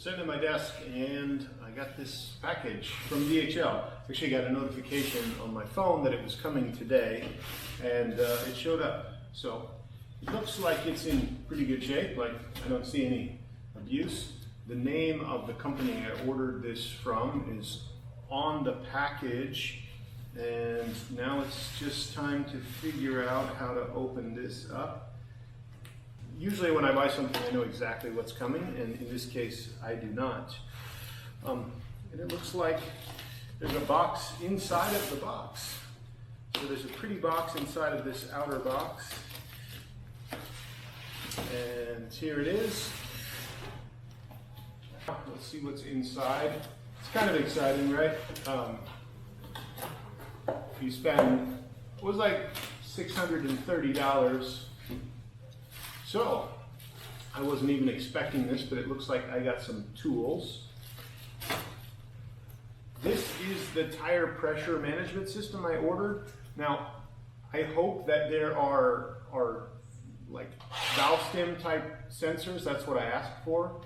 Sitting at my desk and I got this package from DHL. Actually got a notification on my phone that it was coming today, and it showed up. So it looks like it's in pretty good shape, like I don't see any abuse. The name of the company I ordered this from is on the package, and now it's just time to figure out how to open this up. Usually when I buy something, I know exactly what's coming, and in this case, I do not. And it looks like there's a box inside of the box. So there's a pretty box inside of this outer box. And here it is. Let's see what's inside. It's kind of exciting, right? You spend, it was like $630. So, I wasn't even expecting this, but it looks like I got some tools. This is the tire pressure management system I ordered. Now, I hope that there are like valve stem type sensors. That's what I asked for.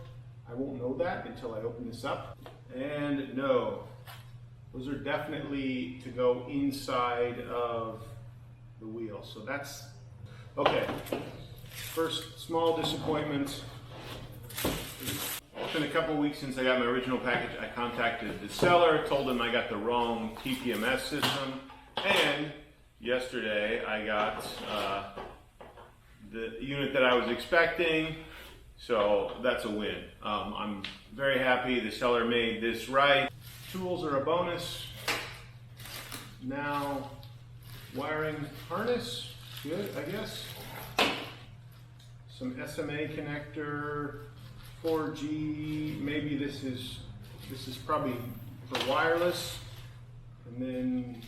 I won't know that until I open this up. And no, those are definitely to go inside of the wheel. So that's, okay. First small disappointment. It's been a couple weeks since I got my original package. I contacted the seller, told him I got the wrong TPMS system, and yesterday I got the unit that I was expecting, so that's a win. I'm very happy the seller made this right. Tools are a bonus. Now, wiring harness, good, I guess. Some SMA connector, 4G, maybe this is probably for wireless. And then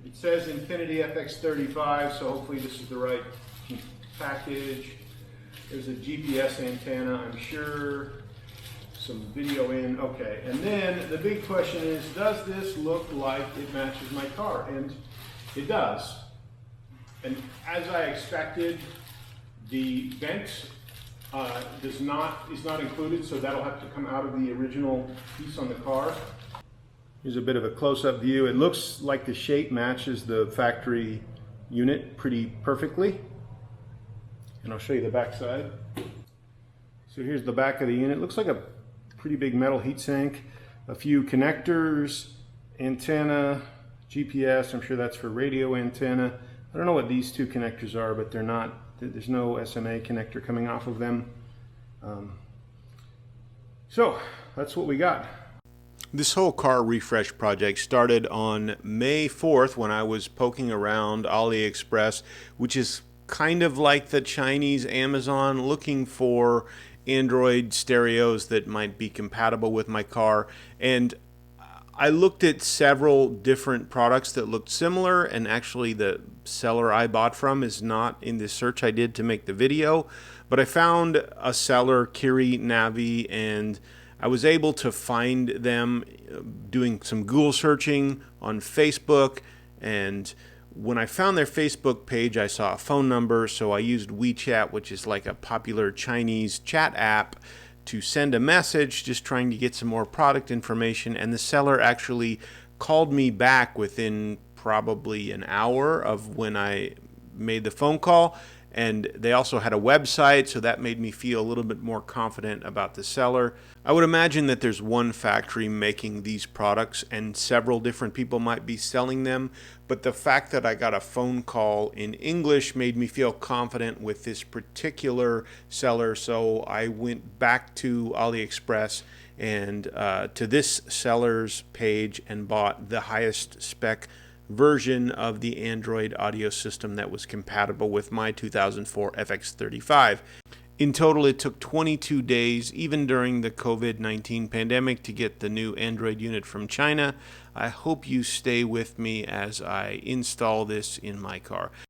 it says Infiniti FX35, so hopefully this is the right package. There's a GPS antenna, I'm sure. Some video in, okay. And then the big question is, does this look like it matches my car? And it does. And as I expected, the vent is not included, so that'll have to come out of the original piece on the car. Here's a bit of a close-up view. It looks like the shape matches the factory unit pretty perfectly. And I'll show you the back side. So here's the back of the unit. It looks like a pretty big metal heatsink, a few connectors, antenna, GPS, I'm sure that's for radio antenna. I don't know what these two connectors are, but they're not, there's no SMA connector coming off of them. So that's what we got. This whole car refresh project started on May 4th when I was poking around AliExpress, which is kind of like the Chinese Amazon, looking for Android stereos that might be compatible with my car. And I looked at several different products that looked similar, and actually the seller I bought from is not in the search I did to make the video, but I found a seller, Kiri Navi, and I was able to find them doing some Google searching on Facebook. And when I found their Facebook page, I saw a phone number, so I used WeChat, which is like a popular Chinese chat app, to send a message just trying to get some more product information. And the seller actually called me back within probably an hour of when I made the phone call. And they also had a website, so that made me feel a little bit more confident about the seller. I would imagine that there's one factory making these products and several different people might be selling them, but the fact that I got a phone call in English made me feel confident with this particular seller, so I went back to AliExpress and to this seller's page and bought the highest spec version of the Android audio system that was compatible with my 2004 FX35. In total, it took 22 days, even during the COVID-19 pandemic, to get the new Android unit from China. I hope you stay with me as I install this in my car.